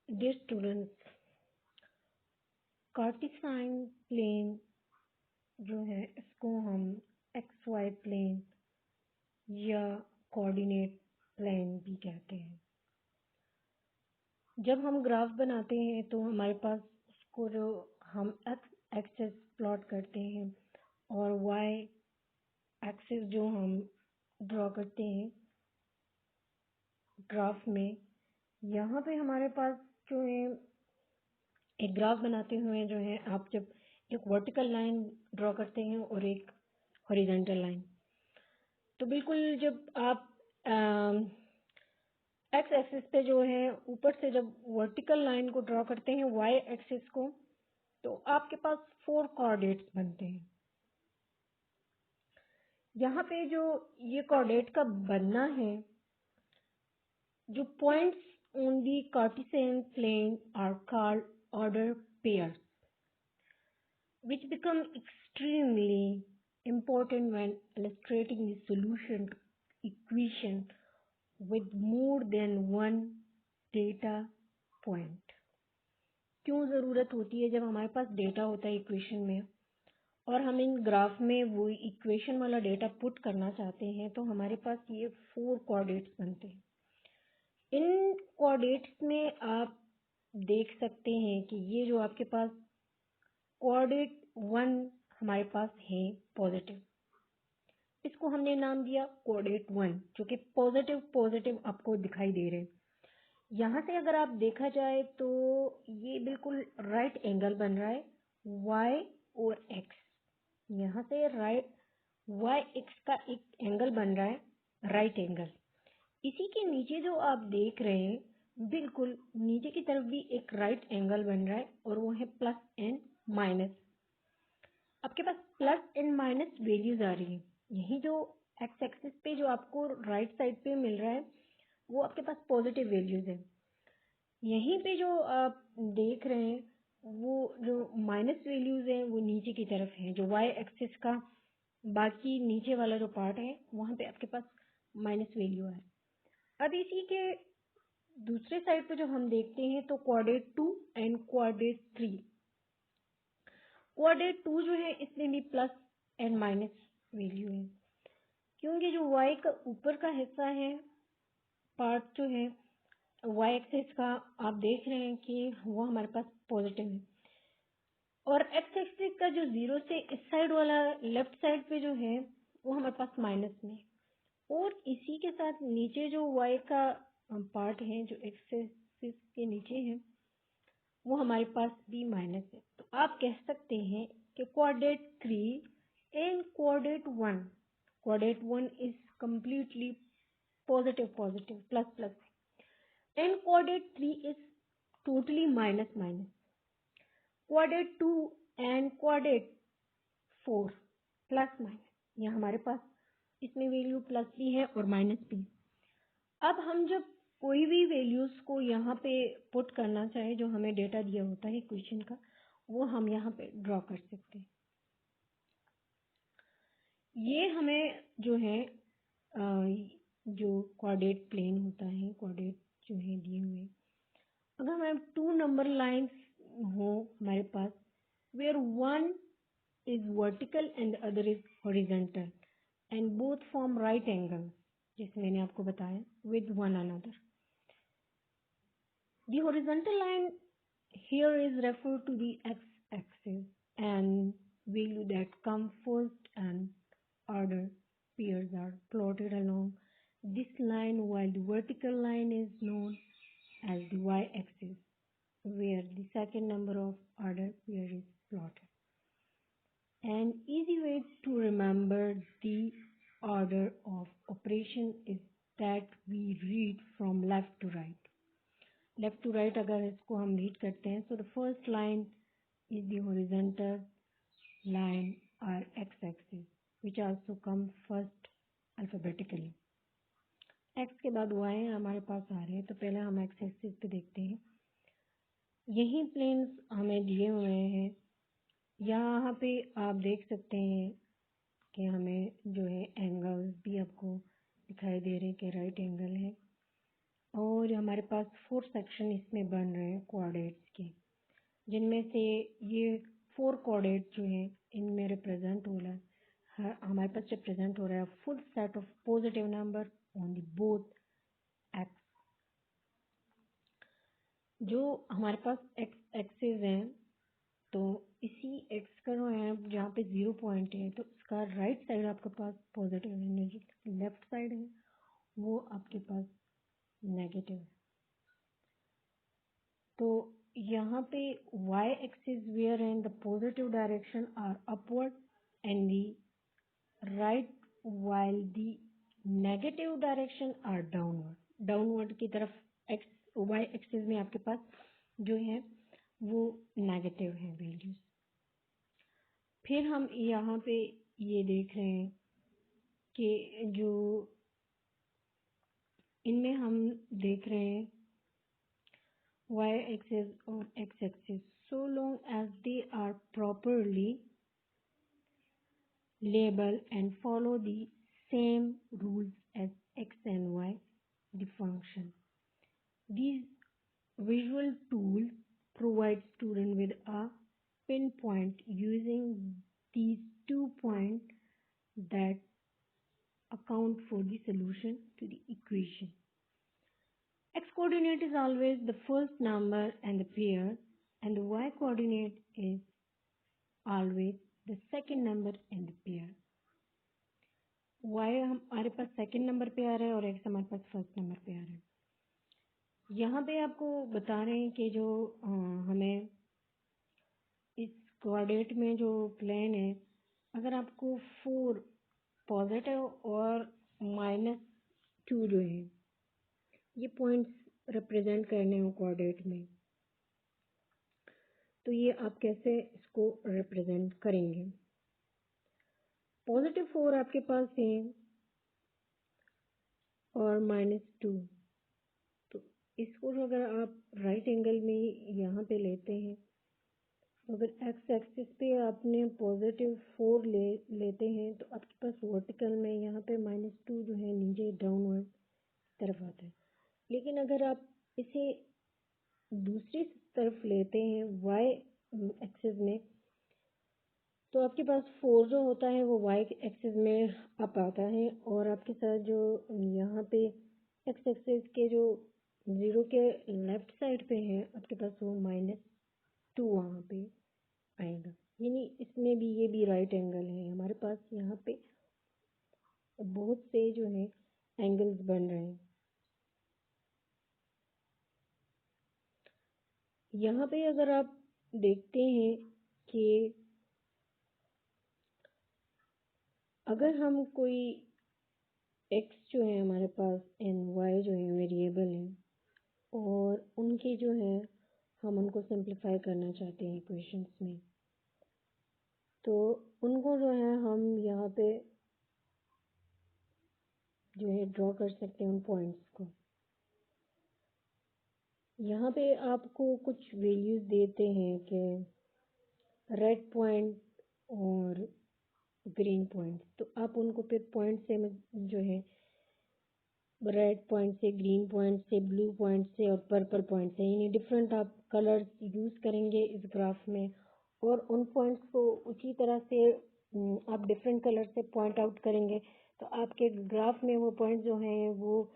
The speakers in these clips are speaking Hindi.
डियर स्टूडेंट्स, कार्टेशियन प्लेन जो है इसको हम एक्स वाई प्लेन या कोऑर्डिनेट प्लेन भी कहते हैं। जब हम ग्राफ बनाते हैं तो हमारे पास उसको जो हम एक्स एक्सिस प्लॉट करते हैं और वाई एक्सिस जो हम ड्रॉ करते हैं ग्राफ में, यहाँ पे हमारे पास जो है एक ग्राफ बनाते हुए जो है आप जब एक वर्टिकल लाइन ड्रॉ करते हैं और एक हॉरिजॉन्टल लाइन, तो बिल्कुल जब आप एक्स एक्सिस पे जो है ऊपर से जब वर्टिकल लाइन को ड्रॉ करते हैं वाई एक्सिस को, तो आपके पास 4 कोऑर्डिनेट्स बनते हैं। यहाँ पे जो ये कोऑर्डिनेट का बनना है, जो points on the Cartesian plane are called order pairs which become extremely important when illustrating the solution to equation with more than one data point। क्यों ज़रूरत होती है? जब हमारे पास डेटा होता है इक्वेशन में और हम इन ग्राफ में वो इक्वेशन वाला डेटा पुट करना चाहते हैं, तो हमारे पास ये 4 कोऑर्डिनेट्स बनते हैं। इन कोऑर्डिनेट्स में आप देख सकते हैं कि ये जो आपके पास कोऑर्डिनेट 1 हमारे पास है पॉजिटिव, इसको हमने नाम दिया कोऑर्डिनेट 1, जो कि पॉजिटिव पॉजिटिव आपको दिखाई दे रहे हैं। यहाँ से अगर आप देखा जाए तो ये बिल्कुल राइट एंगल बन रहा है y और x। यहाँ से राइट y x का एक एंगल बन रहा है राइट एंगल। इसी के नीचे जो आप देख रहे हैं बिल्कुल नीचे की तरफ भी एक राइट एंगल बन रहा है और वो है प्लस एंड माइनस। आपके पास प्लस एंड माइनस वैल्यूज आ रही है। यही जो एक्स एक्सिस पे जो आपको राइट साइड पे मिल रहा है वो आपके पास पॉजिटिव वैल्यूज है। यहीं पे जो आप देख रहे हैं वो जो माइनस वैल्यूज हैं वो नीचे की तरफ हैं। जो वाई एक्सिस का बाकी नीचे वाला जो पार्ट है वहाँ पे आपके पास माइनस वैल्यू है। अब इसी के दूसरे साइड पे जो हम देखते हैं तो कोऑर्डिनेट 2 एंड कोऑर्डिनेट 3। कोऑर्डिनेट 2 जो है इसमें भी प्लस एंड माइनस वैल्यू है, क्योंकि जो y का ऊपर का हिस्सा है पार्ट जो है y एक्सिस का, आप देख रहे हैं कि वो हमारे पास पॉजिटिव है और x एक्सिस का जो 0 से इस साइड वाला लेफ्ट साइड पे जो है वो हमारे पास माइनस में, और इसी के साथ नीचे जो y का पार्ट है जो एक्सिस के नीचे है वो हमारे पास भी माइनस है। तो आप कह सकते हैं कि coordinate 3 and coordinate 1 is completely positive positive plus plus and coordinate 3 is totally minus minus. Coordinate 2 and coordinate 4 plus minus, यहाँ हमारे पास इसमें वैल्यू प्लस भी है और माइनस भी। अब हम जब कोई भी वैल्यूज को यहाँ पे पुट करना चाहे, जो हमें डेटा दिया होता है इक्वेशन का, वो हम यहाँ पे ड्रॉ कर सकते हैं। ये हमें जो है जो कोऑर्डिनेट प्लेन होता है, कोऑर्डिनेट जो है दिए हुए, अगर हमें 2 नंबर लाइंस हो हमारे पास where one is vertical and other is horizontal and both form right angle, जैसे मैंने आपको बताया, with one another. The horizontal line here is referred to the x-axis and value that come first and order pairs are plotted along this line, while the vertical line is known as the y-axis where the second number of order pair is plotted. An easy way to remember the order of operation is that we read from left to right. Left to right अगर इसको हम रीड करते हैं, so the first line is the horizontal line और X axis which also come first alphabetically. X के बाद वाई हमारे पास आ रहे हैं, तो पहले हम एक्स एक्सिस पे देखते हैं। यही प्लेन्स हमें दिए हुए हैं। यहाँ पे आप देख सकते हैं कि हमें जो है एंगल भी आपको दिखाई दे रहे हैं कि राइट एंगल है और हमारे पास 4 सेक्शन इसमें बन रहे हैं कोऑर्डिनेट्स के, जिनमें से ये 4 कोऑर्डिनेट जो हैं इनमें रिप्रेजेंट हो रहा है, हमारे पास रिप्रेजेंट हो रहा है full set of positive number on the both x. जो हमारे पास एक्स एक्सिस हैं, तो इसी एक्स का जो है जहाँ पे 0 पॉइंट है तो इसका राइट साइड आपके पास पॉजिटिव है, जो लेफ्ट साइड है वो आपके पास नेगेटिव है। तो यहाँ पे y axis where in the positive direction are upward and the right while the negative direction are downward। Downward की तरफ x y axis में आपके पास जो है वो नेगेटिव है वैल्यूज। फिर हम यहाँ पे ये देख रहे हैं कि जो इनमें हम देख रहे हैं y-axis और x-axis, so long as they are properly labeled and follow the same rules as x and y, the function. These visual tools provide student with a pinpoint using these 2 points that account for the solution to the equation. X coordinate is always the first number and the pair, and the y coordinate is always the second number and the pair. y हमारे पास सेकंड नंबर पे आ रहा है और x हमारे पास फर्स्ट नंबर पे आ रहा है। यहाँ पे आपको बता रहे हैं कि जो हमें इस कोऑर्डिनेट में जो प्लेन है, अगर आपको 4 पॉजिटिव और -2 जो है ये पॉइंट्स रिप्रेजेंट करने हो कोऑर्डिनेट में, तो ये आप कैसे इसको रिप्रेजेंट करेंगे। पॉजिटिव 4 आपके पास है और -2, तो इसको जो अगर आप राइट एंगल में यहाँ पे लेते हैं, अगर एक्स एक्सिस पे आपने पॉजिटिव 4 लेते हैं तो आपके पास वर्टिकल में यहाँ पे -2 जो है नीचे डाउनवर्ड तरफ आता है। लेकिन अगर आप इसे दूसरी तरफ लेते हैं वाई एक्सिस में, तो आपके पास 4 जो होता है वो वाई एक्सिस में अप आता है और आपके साथ जो यहाँ पे एक्स एक्सिस के जो 0 के लेफ्ट साइड पे है आपके पास वो -2 वहाँ पे आएगा। यानी इसमें भी ये भी राइट एंगल है। हमारे पास यहाँ पे बहुत से जो है एंगल्स बन रहे हैं। यहाँ पे अगर आप देखते हैं कि अगर हम कोई x जो है हमारे पास एंड y जो है वेरिएबल है और उनके जो है हम उनको सिंप्लीफाई करना चाहते हैं इक्वेशंस में, तो उनको जो है हम यहाँ पे जो है ड्रॉ कर सकते हैं उन पॉइंट्स को। यहाँ पे आपको कुछ वैल्यूज देते हैं कि रेड पॉइंट और ग्रीन पॉइंट, तो आप उनको फिर पॉइंट से जो है रेड पॉइंट से, ग्रीन पॉइंट से, ब्लू पॉइंट से और पर्पल पॉइंट से, यानी डिफरेंट आप कलर्स यूज़ करेंगे इस ग्राफ में और उन पॉइंट्स को उसी तरह से आप डिफरेंट कलर से पॉइंट आउट करेंगे तो आपके ग्राफ में वो पॉइंट जो हैं वो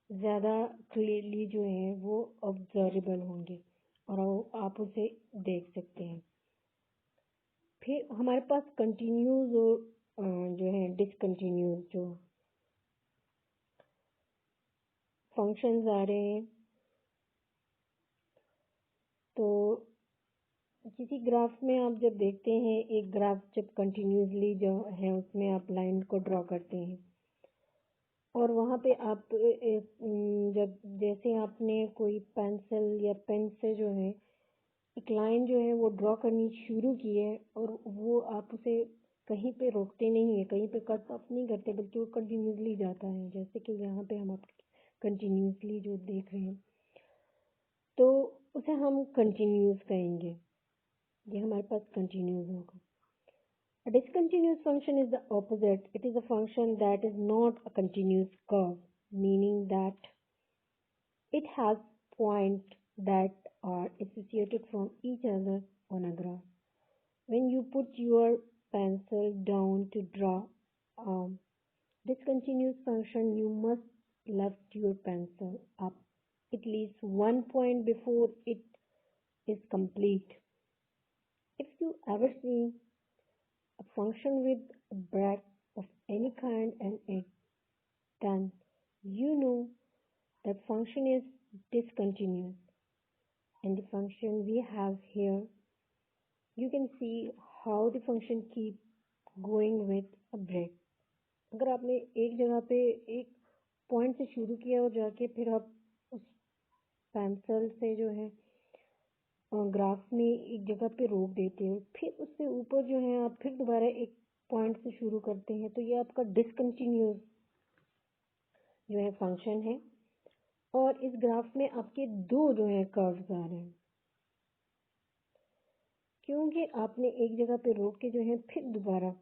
ज़्यादा क्लियरली जो है वो ऑब्जर्वेबल होंगे और आप उसे देख सकते हैं। फिर हमारे पास कंटिन्यूज और जो है डिसकंटिन्यूज जो फंक्शंस आ रहे हैं, तो किसी ग्राफ में आप जब देखते हैं, एक ग्राफ जब कंटिन्यूसली जो है उसमें आप लाइन को ड्रॉ करते हैं और वहाँ पे आप जब जैसे आपने कोई पेंसिल या पेन से जो है एक लाइन जो है वो ड्रॉ करनी शुरू की है और वो आप उसे कहीं पे रोकते नहीं है, कहीं पे कट ऑफ नहीं करते, बल्कि वो कंटिन्यूसली जाता है। जैसे कि यहाँ पे हम आप कंटिन्यूसली जो देख रहे हैं, तो उसे हम कंटिन्यूस कहेंगे, ये हमारे पास कंटिन्यूस होगा। A discontinuous function is the opposite. It is a function that is not a continuous curve, meaning that It has points that are associated from each other on a graph. When you put your pencil down to draw a discontinuous function, you must lift your pencil up at least 1 point before it is complete. If you ever see a function with a break of any kind and it, then you know that function is discontinuous. And the function we have here, you can see how the function keep going with a break. अगर आपने एक जगह पे एक पॉइंट से शुरू किया और जाके फिर आप उस पेंसिल से जो है ग्राफ में एक जगह पे रोक देते हो, फिर उससे ऊपर जो है आप फिर दोबारा एक पॉइंट से शुरू करते हैं, तो ये आपका डिसकंटिन्यूअस जो है फंक्शन है। और इस ग्राफ में आपके दो जो है कर्व्स आ रहे हैं, क्योंकि आपने एक जगह पे रोक के जो है फिर दोबारा,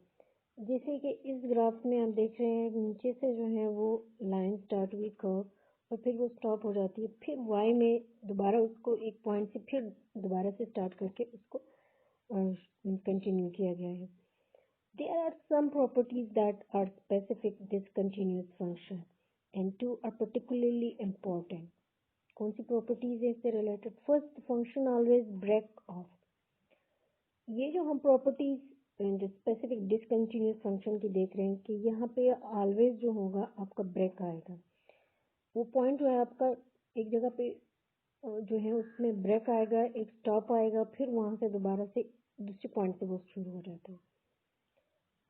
जैसे कि इस ग्राफ में आप देख रहे हैं नीचे से जो है वो लाइन स्टार्ट हुई कर्व और फिर वो स्टॉप हो जाती है, फिर वाई में दोबारा उसको एक पॉइंट से फिर दोबारा से स्टार्ट करके उसको कंटिन्यू किया गया है। There are some properties that are specific discontinuous function and two are particularly important. कौन सी प्रॉपर्टीज है इससे related? First, function always break off. ये जो हम प्रॉपर्टीज स्पेसिफिक डिसकंटिन्यूस फंक्शन की देख रहे हैं कि यहाँ पे ऑलवेज जो होगा आपका ब्रेक आएगा। वो पॉइंट जो है आपका एक जगह पे जो है उसमें ब्रेक आएगा, एक स्टॉप आएगा, फिर वहां से दोबारा से दूसरे पॉइंट से वो शुरू हो जाता है।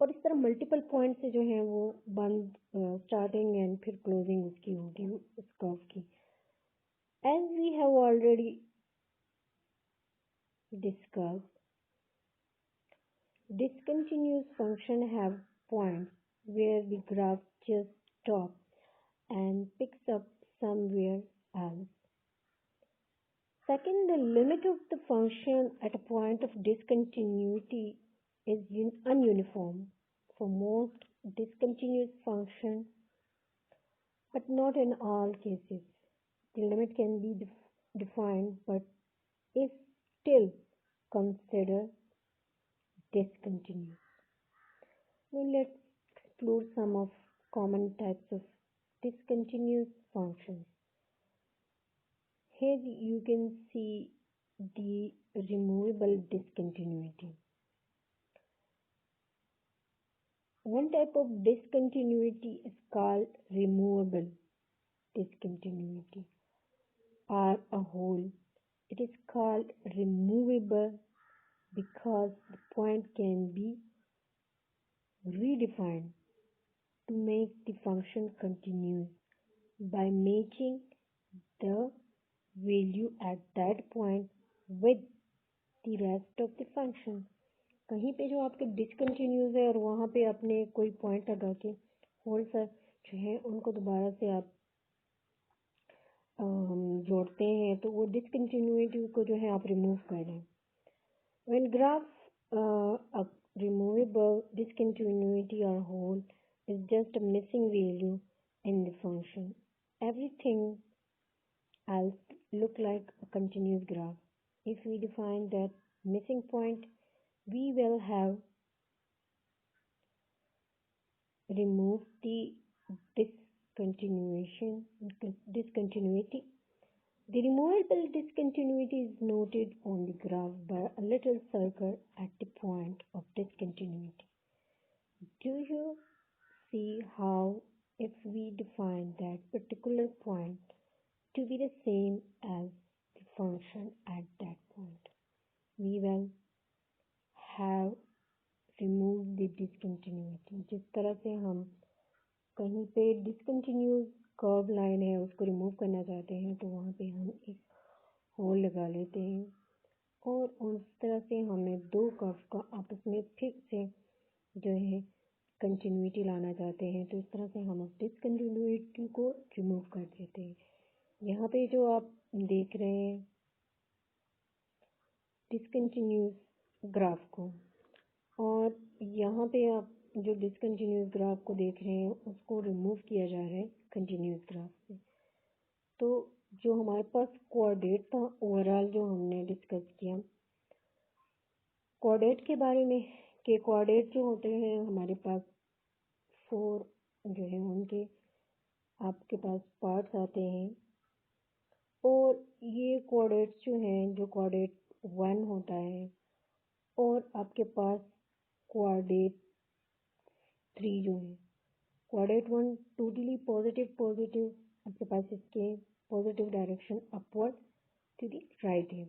और इस तरह मल्टीपल पॉइंट से जो है वो बंद स्टार्टिंग एंड फिर क्लोजिंग उसकी होगी उस कर्व की। As we have already discussed, discontinuous function have points where the graph just stops and picks up somewhere else. Second, the limit of the function at a point of discontinuity is ununiform for most discontinuous function, but not in all cases. The limit can be defined but is still considered discontinuous. Now let's explore some of common types of discontinuous functions. Here you can see the removable discontinuity. One type of discontinuity is called removable discontinuity or a whole. It is called removable because the point can be redefined to make the function continuous by matching the value at that point with the rest of the function. कहीं पे जो आपके डिसकंटिन्यूस है और वहाँ पे आपने कोई पॉइंट लगा के होल सा जो है उनको दोबारा से आप जोड़ते हैं, तो वो डिसकंटिन्यूटी को जो है आप रिमूव कर दें। When graph a removable discontinuity or whole is just a missing value in the function. Everything else look like a continuous graph. If we define that missing point, we will have removed the discontinuity. The removable discontinuity is noted on the graph by a little circle at the point of discontinuity. Do you see how if we define that particular point to be the same as the function at that point, we will have removed the discontinuity. जिस तरह से हम कहीं पे डिसकंटिन्यूस कर्व लाइन है उसको रिमूव करना चाहते हैं, तो वहाँ पे हम एक होल लगा लेते हैं और उस तरह से हमें दो कर्व का आपस में फिर से जो है कंटिन्यूटी लाना चाहते हैं, तो इस तरह से हम उस डिसकंटिन्यूटी को रिमूव कर देते हैं। यहाँ पे जो आप देख रहे हैं डिसकंटिन्यूस ग्राफ को, और यहाँ पे आप जो डिसकंटिन्यूस ग्राफ को देख रहे हैं उसको रिमूव किया जा रहा है कंटिन्यूस ग्राफ से। तो जो हमारे पास कोऑर्डिनेट था ओवरऑल जो हमने डिस्कस किया। कोऑर्डिनेट के बारे में कि कोऑर्डिनेट जो होते हैं हमारे पास 4 जो है उनके आपके पास पार्ट्स आते हैं और ये कोऑर्डिनेट्स जो हैं जो कोऑर्डिनेट 1 होता है और आपके पास कोऑर्डिनेट 3 जो है। कोऑर्डिनेट 1 टोटली पॉजिटिव आपके पास इसके positive direction upward to the right है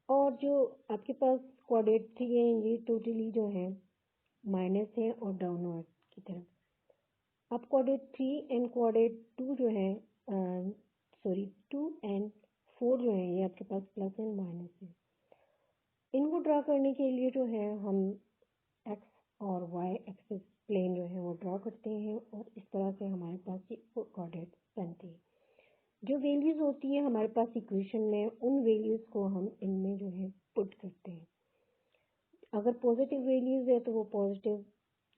और जो आपके पास कोऑर्डिनेट 3 है ये टोटली जो है माइनस है और डाउनवर्ड की तरफ। अब कोऑर्डिनेट 3 एंड कोऑर्डिनेट 2 जो है 2 एंड 4 जो है ये आपके पास प्लस एंड माइनस है। इनको ड्रा करने के लिए जो है हम एक्स और वाई एक्सिस प्लेन जो है वो ड्रा करते हैं और इस तरह से हमारे पास ये कोऑर्डिनेट बनती है। जो वैल्यूज होती है हमारे पास इक्वेशन में उन वैल्यूज को हम इनमें जो है पुट करते हैं। अगर पॉजिटिव वैल्यूज है तो वो पॉजिटिव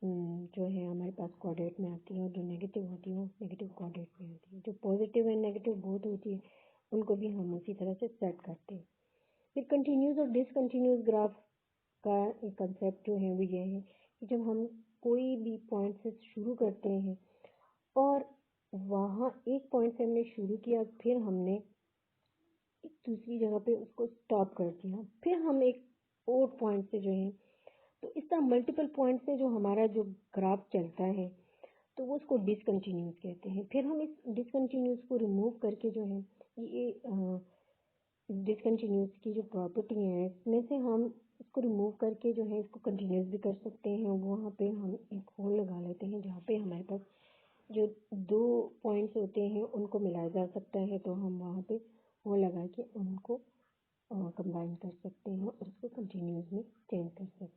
जो है हमारे पास कोऑर्डिनेट में आती है और जो नेगेटिव होती है वो नेगेटिव कोऑर्डिनेट में आती है। जो पॉजिटिव एंड नेगेटिव बोथ होती है उनको भी हम उसी तरह से सेट करते हैं। फिर कंटिन्यूस और डिसकंटिन्यूस ग्राफ का एक कंसेप्ट जो है वो ये है कि जब हम कोई भी पॉइंट से शुरू करते हैं और वहाँ एक पॉइंट से हमने शुरू किया फिर हमने एक दूसरी जगह पे उसको स्टॉप कर दिया फिर हम एक और पॉइंट से जो है तो इस तरह मल्टीपल पॉइंट से जो हमारा जो ग्राफ चलता है तो वो उसको डिसकंटिन्यूस कहते हैं। फिर हम इस डिसकंटिन्यूस को रिमूव करके जो है ये डिसकंटिन्यूस की जो प्रॉपर्टी है इसमें से हम इसको रिमूव करके जो है इसको कंटिन्यूस भी कर सकते हैं। वहाँ पे हम एक होल लगा लेते हैं जहाँ पे हमारे पास जो 2 पॉइंट्स होते हैं उनको मिलाया जा सकता है तो हम वहाँ पे होल लगा के उनको कंबाइन कर सकते हैं और उसको कंटिन्यूस में चेंज कर सकते हैं।